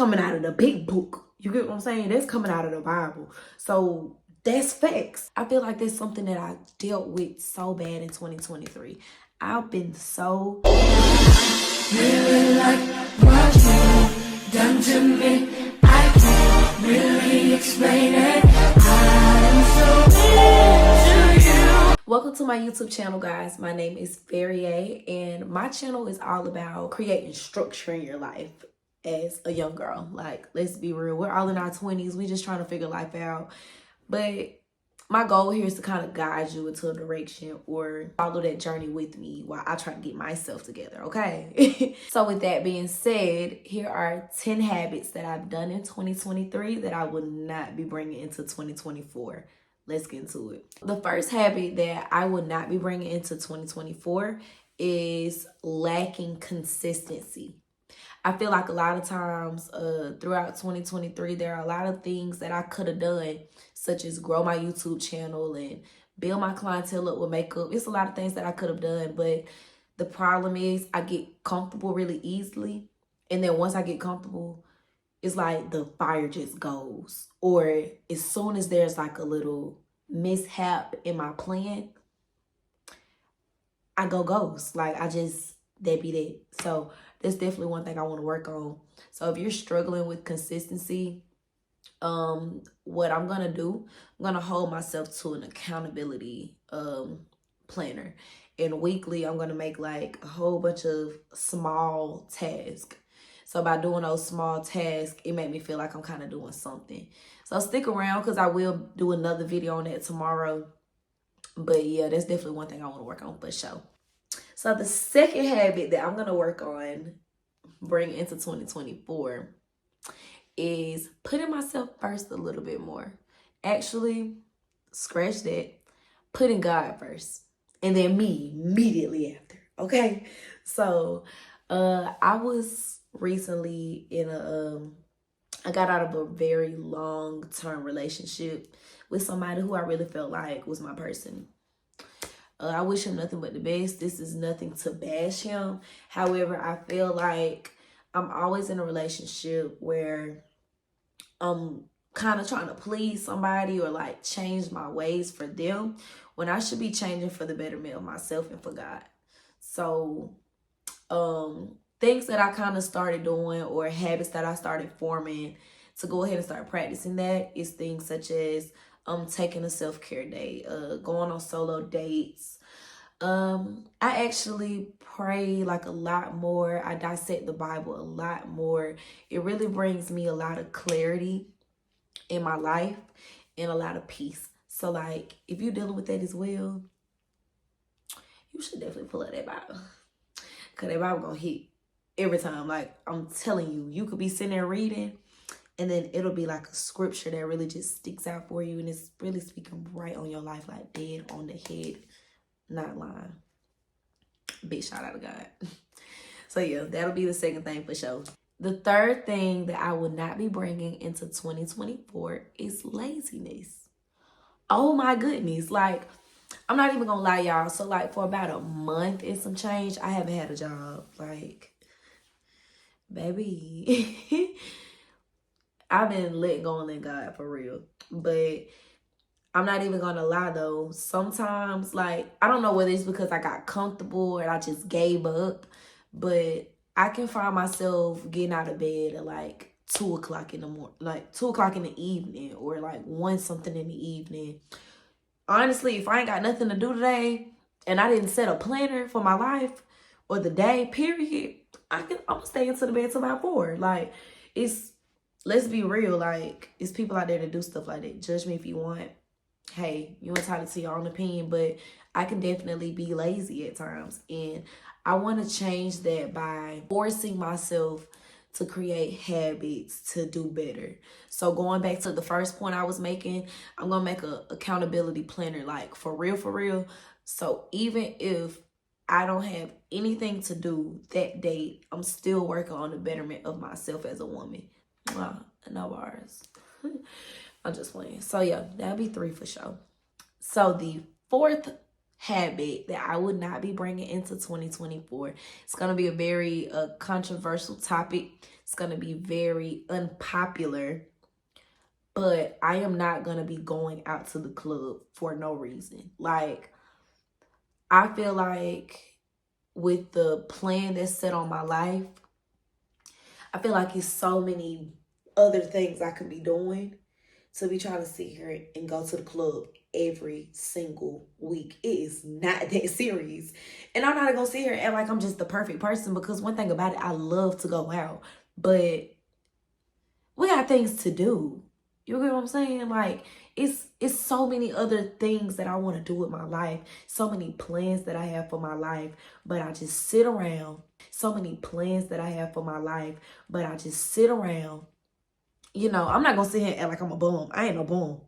coming out of the big book. You get what I'm saying? That's coming out of the Bible. So that's facts. I feel like that's something that I dealt with so bad in 2023. I've been so really like what you've done to me. I can't really explain it. I am so into you. Welcome to my YouTube channel, guys. My name is Ferie, and my channel is all about creating structure in your life as a young girl. Like, let's be real, we're all in our 20s. We just trying to figure life out. But my goal here is to kind of guide you into a direction or follow that journey with me while I try to get myself together, okay? So with that being said, here are 10 habits that I've done in 2023 that I will not be bringing into 2024. Let's get into it. The first habit that I will not be bringing into 2024 is lacking consistency. I feel like a lot of times throughout 2023, there are a lot of things that I could have done, such as grow my YouTube channel and build my clientele up with makeup. It's a lot of things that I could have done, but the problem is I get comfortable really easily. And then once I get comfortable, it's like the fire just goes. Or as soon as there's like a little mishap in my plan, I go ghost. Like that be that. So that's definitely one thing I want to work on. So if you're struggling with consistency, what I'm gonna do, I'm gonna hold myself to an accountability planner. And weekly, I'm gonna make like a whole bunch of small tasks. So by doing those small tasks, it made me feel like I'm kind of doing something. So stick around because I will do another video on that tomorrow. But yeah, that's definitely one thing I want to work on for sure. So the second habit that I'm going to work on, bring into 2024, is putting myself first a little bit more. Actually, scratch that. Putting God first. And then me immediately after. Okay? So I was recently in I got out of a very long-term relationship with somebody who I really felt like was my person. I wish him nothing but the best. This is nothing to bash him. However, I feel like I'm always in a relationship where I'm kind of trying to please somebody or like change my ways for them when I should be changing for the betterment of myself and for God. So things that I kind of started doing or habits that I started forming to go ahead and start practicing that is things such as taking a self-care day, going on solo dates. I actually pray like a lot more. I dissect the Bible a lot more. It really brings me a lot of clarity in my life and a lot of peace. So like, if you're dealing with that as well, you should definitely pull out that Bible. Because that Bible gonna hit every time. Like, I'm telling you, you could be sitting there reading and then it'll be like a scripture that really just sticks out for you. And it's really speaking right on your life, like dead on the head. Not lying. Big shout out to God. So yeah, that'll be the second thing for sure. The third thing that I will not be bringing into 2024 is laziness. Oh my goodness. Like, I'm not even gonna lie, y'all. So like for about a month and some change, I haven't had a job. Like, baby, I've been let go and let God for real. But I'm not even gonna lie though. Sometimes, like, I don't know whether it's because I got comfortable and I just gave up, but I can find myself getting out of bed at like 2 o'clock in the morning, like 2 o'clock in the evening, or like 1 something in the evening. Honestly, if I ain't got nothing to do today and I didn't set a planner for my life or the day, period, I'm gonna stay into the bed till about 4. Like, let's be real, like, it's people out there that do stuff like that. Judge me if you want. Hey, you're entitled to your own opinion, but I can definitely be lazy at times. And I want to change that by forcing myself to create habits to do better. So going back to the first point I was making, I'm going to make a accountability planner, like for real. So even if I don't have anything to do that day, I'm still working on the betterment of myself as a woman. No bars. I'm just playing. So yeah, that'll be 3 for sure. So the fourth habit that I would not be bringing into 2024. It's going to be a very controversial topic. It's going to be very unpopular, but I am not going to be going out to the club for no reason. Like, I feel like with the plan that's set on my life, I feel like it's so many other things I could be doing to be trying to sit here and go to the club every single week. It is not that serious. And I'm not gonna sit here and act like I'm just the perfect person, because one thing about it, I love to go out. But we got things to do. You get what I'm saying? Like, it's so many other things that I want to do with my life. So many plans that I have for my life, but I just sit around. So many plans that I have for my life, but I just sit around. You know, I'm not gonna sit here and act like I'm a bum. I ain't no bum.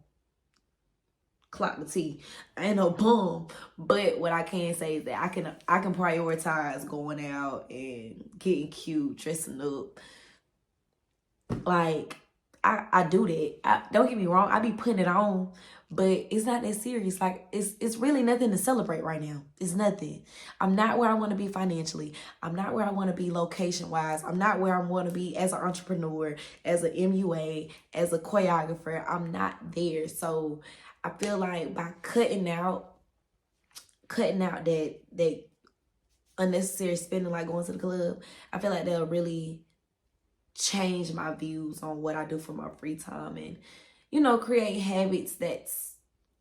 Clock the T. I ain't no bum. But what I can say is that I can prioritize going out and getting cute, dressing up. Like, I do that. Don't get me wrong, I be putting it on, but it's not that serious. Like, it's really nothing to celebrate right now. It's nothing. I'm not where I want to be financially. I'm not where I want to be location wise. I'm not where I want to be as an entrepreneur, as an MUA, as a choreographer. I'm not there. So I feel like by cutting out that unnecessary spending, like going to the club, I feel like that'll really change my views on what I do for my free time, and, you know, create habits that's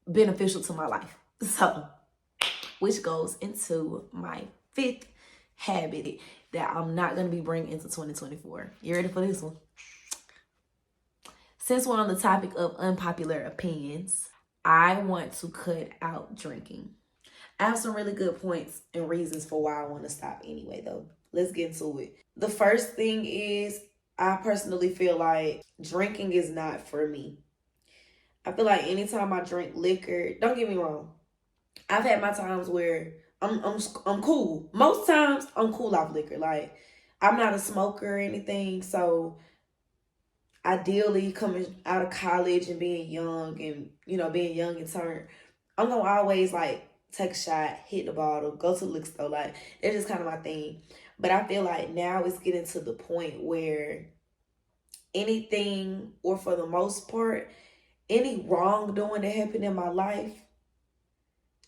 beneficial to my life. So, which goes into my fifth habit that I'm not going to be bringing into 2024. You ready for this one? Since we're on the topic of unpopular opinions, I want to cut out drinking. I have some really good points and reasons for why I want to stop anyway, though. Let's get into it. The first thing is, I personally feel like drinking is not for me. I feel like anytime I drink liquor, don't get me wrong, I've had my times where I'm cool. Most times I'm cool off liquor. Like, I'm not a smoker or anything, so ideally coming out of college and being young and, you know, being young and turned, I'm gonna always like take a shot, hit the bottle, go to the liquor store. Like, it's just kind of my thing. But I feel like now it's getting to the point where anything, or for the most part, any wrongdoing that happened in my life,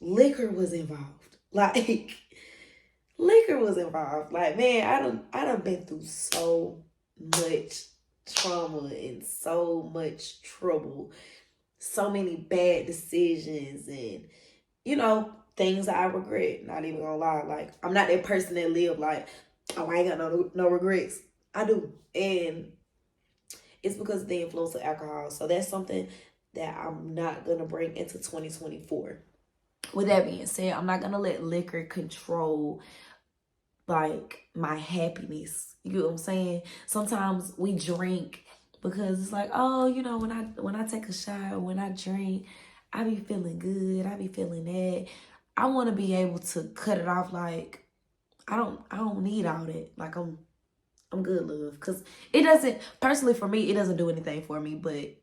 liquor was involved. Like, liquor was involved. Like, man, I done been through so much trauma and so much trouble, so many bad decisions, and, you know, things that I regret. Not even gonna lie. Like, I'm not that person that live like, oh, I ain't got no regrets. I do. And it's because of the influence of alcohol. So that's something that I'm not going to bring into 2024. With that being said, I'm not going to let liquor control, like, my happiness. You get what I'm saying? Sometimes we drink because it's like, oh, you know, when I take a shot, when I drink, I be feeling good. I be feeling that. I want to be able to cut it off. Like, I don't need all that. Like, I'm good, love. Because it doesn't, personally for me, it doesn't do anything for me but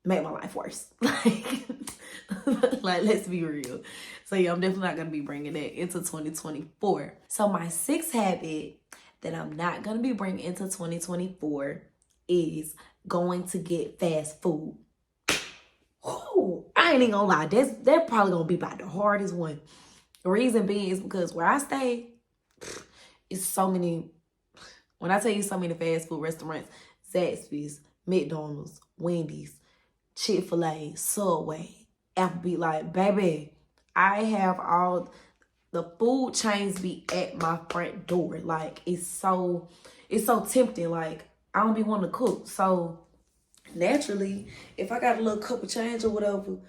make my life worse. Like, let's be real. So yeah, I'm definitely not going to be bringing that into 2024. So my sixth habit that I'm not going to be bringing into 2024 is going to get fast food. Ooh, I ain't even gonna lie. That's probably going to be about the hardest one. The reason being is because where I stay, it's so many. When I tell you so many fast food restaurants, Zaxby's, McDonald's, Wendy's, Chick-fil-A, Subway, Applebee's, like, baby, I have all the food chains be at my front door. Like, it's so tempting. Like, I don't be wanting to cook. So naturally, if I got a little cup of change or whatever,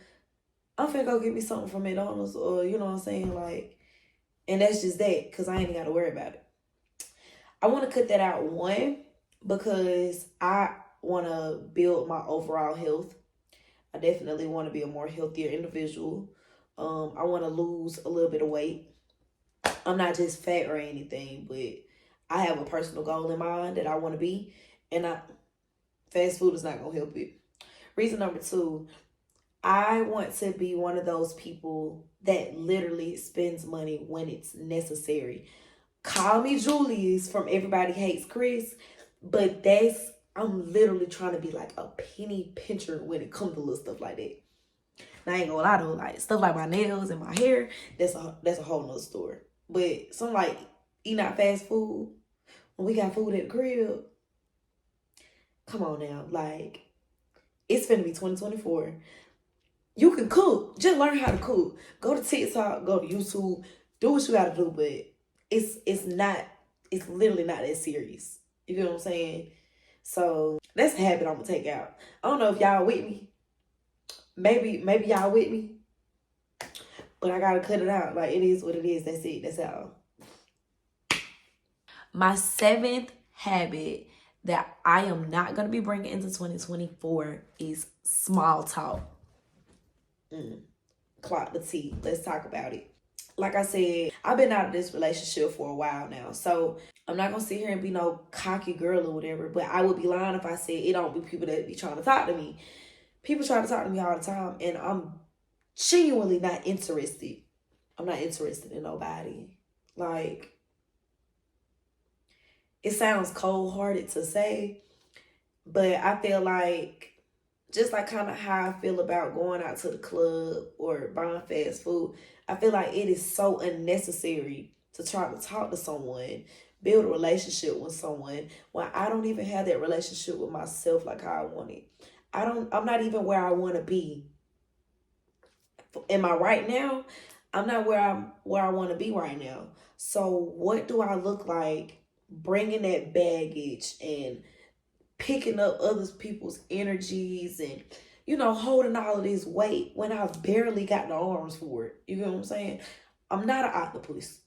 I'm finna go get me something from McDonald's, or, you know what I'm saying? Like, and that's just that, because I ain't got to worry about it. I want to cut that out, one, because I want to build my overall health. I definitely want to be a more healthier individual. I want to lose a little bit of weight. I'm not just fat or anything, but I have a personal goal in mind that I want to be, and fast food is not going to help it. Reason number two, I want to be one of those people that literally spends money when it's necessary. Call me Julius from Everybody Hates Chris, but I'm literally trying to be like a penny pincher when it comes to little stuff like that. Now, I ain't gonna lie though, like stuff like my nails and my hair, that's a whole nother story. But some like eating out fast food, when we got food at the crib, come on now, like it's finna be 2024. You can cook. Just learn how to cook. Go to TikTok, go to YouTube, do what you gotta do, but it's literally not that serious. You get what I'm saying? So that's a habit I'm gonna take out. I don't know if y'all with me. Maybe y'all with me. But I gotta cut it out. Like it is what it is. That's it. That's all. My seventh habit that I am not gonna be bringing into 2024 is small talk. Clock the T. Let's talk about it. Like I said, I've been out of this relationship for a while now. So I'm not gonna sit here and be no cocky girl or whatever, but I would be lying if I said it don't be people that be trying to talk to me. People try to talk to me all the time, and I'm genuinely not interested. I'm not interested in nobody. Like, it sounds cold-hearted to say, but I feel like just like kind of how I feel about going out to the club or buying fast food, I feel like it is so unnecessary to try to talk to someone, build a relationship with someone when I don't even have that relationship with myself like how I want it. I'm not even where I want to be. Am I right now? I'm not where I want to be right now. So what do I look like bringing that baggage and picking up other people's energies and, holding all of this weight when I've barely got the arms for it? You know what I'm saying? I'm not an octopus.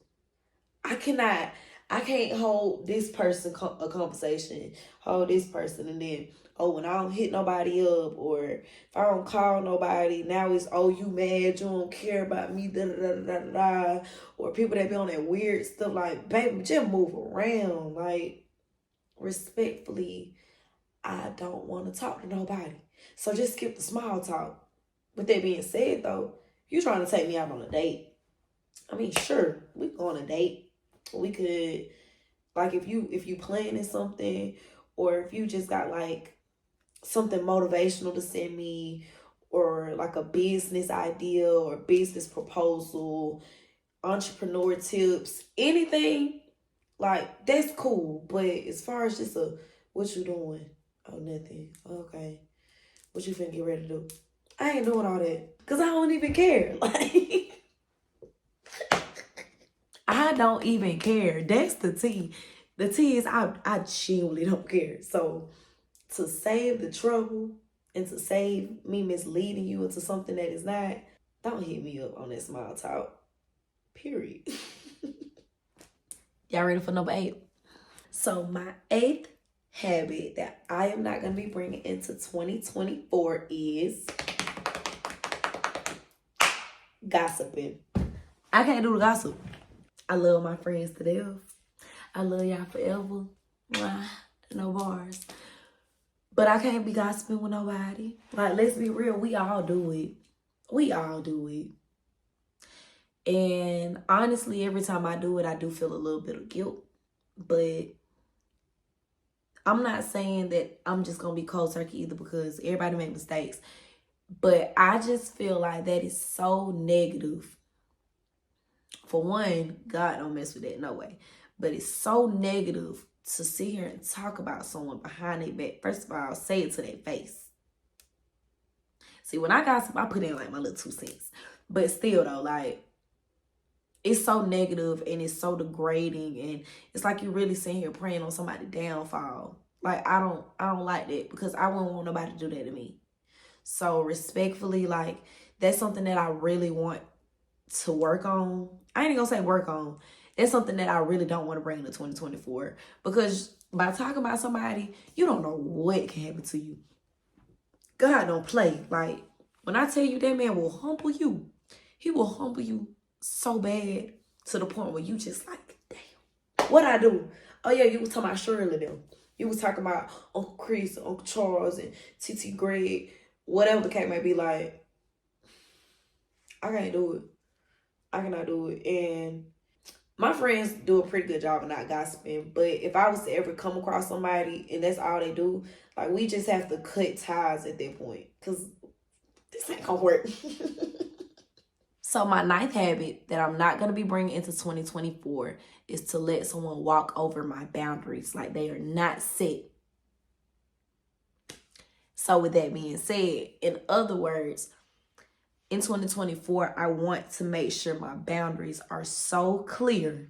I can't hold this person a conversation, hold this person, and then, when I don't hit nobody up, or if I don't call nobody, now it's, you mad, you don't care about me, da da da da da, or people that be on that weird stuff, like, baby, just move around. Like, respectfully, I don't want to talk to nobody. So just skip the small talk. With that being said, though, if you're trying to take me out on a date, I mean, sure, we can go on a date. We could, like, if you planning something, or if you just got like something motivational to send me, or like a business idea or business proposal, entrepreneur tips, anything, like, that's cool. But as far as just what you doing? Oh, nothing. Okay. What you finna get ready to do? I ain't doing all that. Because I don't even care. Like, I don't even care. That's the T. The T is I genuinely don't care. So to save the trouble and to save me misleading you into something that is not, don't hit me up on that small talk. Period. Y'all ready for number 8? So my 8th habit that I am not going to be bringing into 2024 is gossiping. I can't do the gossip. I love my friends to death. I love y'all forever. No bars. But I can't be gossiping with nobody. Like, let's be real. We all do it. We all do it. And honestly, every time I do it, I do feel a little bit of guilt. But I'm not saying that I'm just going to be cold turkey either, because everybody make mistakes. But I just feel like that is so negative. For one, God don't mess with that, no way. But it's so negative to sit here and talk about someone behind their back. First of all, say it to their face. See, when I gossip, I put in like my little 2 cents. But still though, like, it's so negative and it's so degrading, and it's like you really sitting here praying on somebody's downfall. Like, I don't like that, because I wouldn't want nobody to do that to me. So respectfully, like, that's something that I really want to work on. I ain't gonna say work on. It's something that I really don't want to bring into 2024, because by talking about somebody, you don't know what can happen to you. God don't play. Like, when I tell you that man will humble you, he will humble you so bad to the point where you just like, damn, what I do? Oh yeah, you was talking about Shirley them. You was talking about Uncle Chris, Uncle Charles, and TT Greg, whatever the case may be. Like, I can't do it. I cannot do it. And my friends do a pretty good job of not gossiping. But if I was to ever come across somebody and that's all they do, like, we just have to cut ties at that point. Because this ain't gonna work. So my ninth habit that I'm not going to be bringing into 2024 is to let someone walk over my boundaries. Like, they are not set. So with that being said, in other words, in 2024, I want to make sure my boundaries are so clear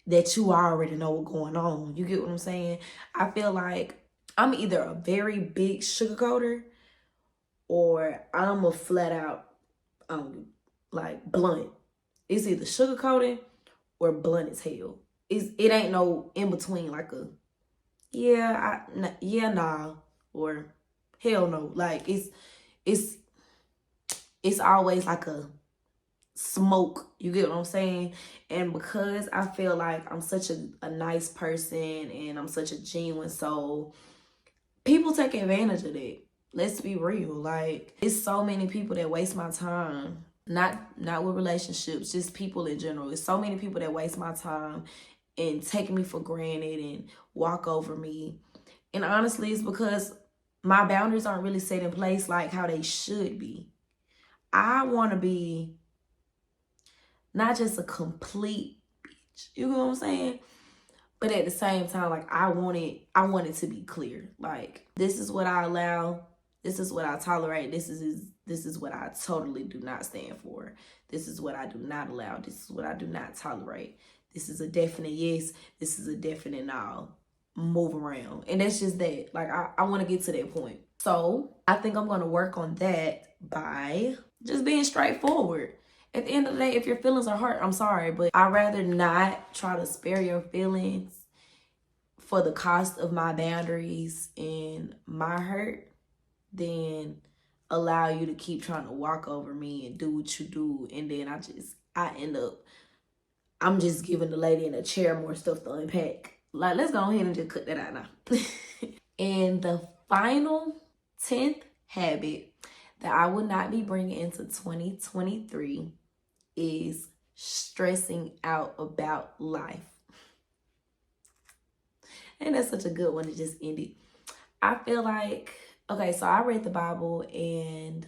that you already know what's going on. You get what I'm saying? I feel like I'm either a very big sugarcoater or I'm a flat out like blunt. It's either sugarcoating or blunt as hell. It ain't no in between, like a nah, or hell no. Like, it's always like a smoke. You get what I'm saying? And because I feel like I'm such a nice person and I'm such a genuine soul, people take advantage of that. Let's be real. Like, it's so many people that waste my time. Not with relationships, just people in general. It's so many people that waste my time and take me for granted and walk over me. And honestly, it's because my boundaries aren't really set in place like how they should be. I want to be not just a complete bitch. You know what I'm saying? But at the same time, like, I want it to be clear. Like, this is what I allow. This is what I tolerate. This is what I totally do not stand for. This is what I do not allow. This is what I do not tolerate. This is a definite yes. This is a definite no. Move around. And that's just that. Like, I want to get to that point. So I think I'm going to work on that by just being straightforward. At the end of the day, if your feelings are hurt, I'm sorry, but I'd rather not try to spare your feelings for the cost of my boundaries and my hurt than allow you to keep trying to walk over me and do what you do. And then I'm just giving the lady in a chair more stuff to unpack. Like, let's go ahead and just cut that out now. And the final 10th habit that I would not be bringing into 2023 is stressing out about life. And that's such a good one to just end it. I feel like, okay, so I read the Bible and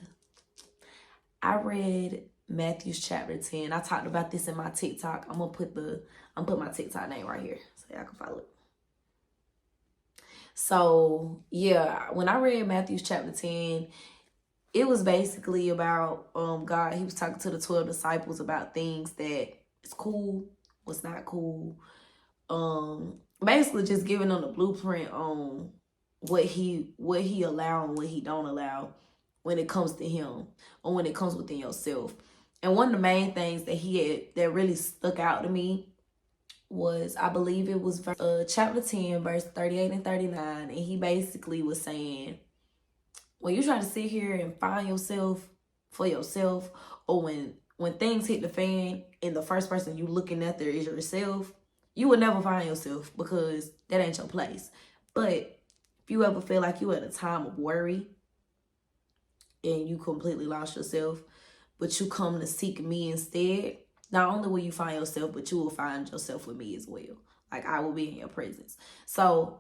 I read Matthew chapter 10. I talked about this in my TikTok. I'm gonna put my TikTok name right here so y'all can follow it. So yeah, when I read Matthew chapter 10, it was basically about God. He was talking to the 12 disciples about things that is cool, what's not cool. Basically just giving them the blueprint on what he allow and what he don't allow when it comes to him or when it comes within yourself. And one of the main things that he had that really stuck out to me was, I believe it was chapter 10, verse 38 and 39. And he basically was saying, when you try to sit here and find yourself for yourself, or when things hit the fan and the first person you looking at there is yourself, you will never find yourself because that ain't your place. But if you ever feel like you at a time of worry and you completely lost yourself, but you come to seek me instead, not only will you find yourself, but you will find yourself with me as well. Like, I will be in your presence. So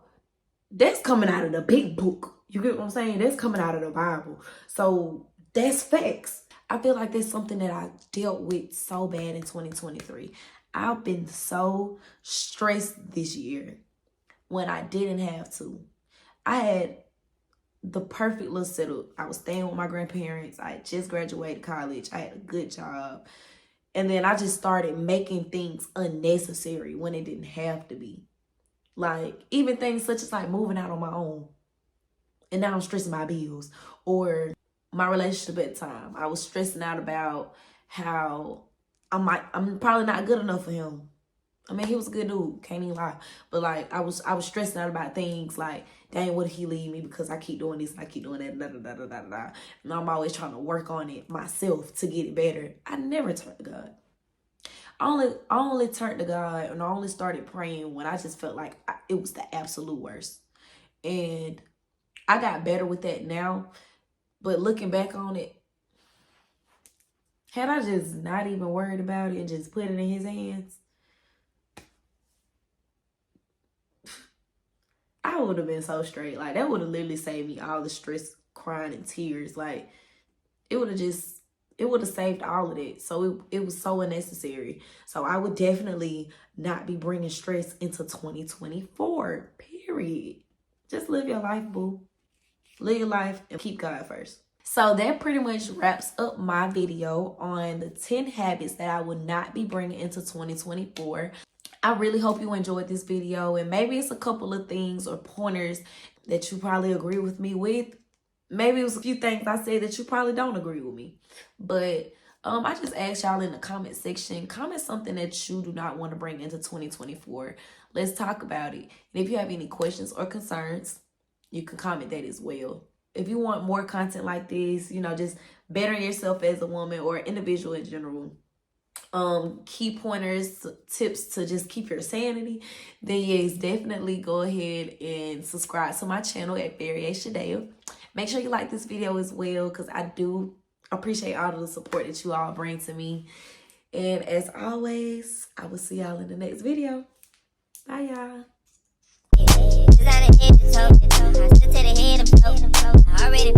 that's coming out of the big book. You get what I'm saying? That's coming out of the Bible. So that's facts. I feel like that's something that I dealt with so bad in 2023. I've been so stressed this year when I didn't have to. I had the perfect little setup. I was staying with my grandparents. I had just graduated college. I had a good job. And then I just started making things unnecessary when it didn't have to be. Like, even things such as like moving out on my own. And now I'm stressing my bills. Or my relationship at the time. I was stressing out about how I'm probably not good enough for him. I mean, he was a good dude, can't even lie. But like, I was stressing out about things like, dang, what if he leave me because I keep doing this and I keep doing that, da da da da da da. And I'm always trying to work on it myself to get it better. I never turned to God. I only turned to God and I only started praying when I just felt like it was the absolute worst. And I got better with that now. But looking back on it, Had I just not even worried about it and just put it in his hands, I would have been so straight. Like, that would have literally saved me all the stress, crying, and tears. Like, it would have saved all of that. So it was so unnecessary. So I would definitely not be bringing stress into 2024, period. Just live your life, boo. Live your life and keep God first. So that pretty much wraps up my video on the 10 habits that I will not be bringing into 2024. I really hope you enjoyed this video, and maybe it's a couple of things or pointers that you probably agree with me with. Maybe it was a few things I said that you probably don't agree with me. But I just asked y'all in the comment section, comment something that you do not want to bring into 2024. Let's talk about it. And if you have any questions or concerns, you can comment that as well. If you want more content like this, you know, just bettering yourself as a woman or individual in general, key pointers, tips to just keep your sanity, then yes, definitely go ahead and subscribe to my channel at Variation Dale. Make sure you like this video as well, because I do appreciate all of the support that you all bring to me. And as always, I will see y'all in the next video. Bye, y'all. Already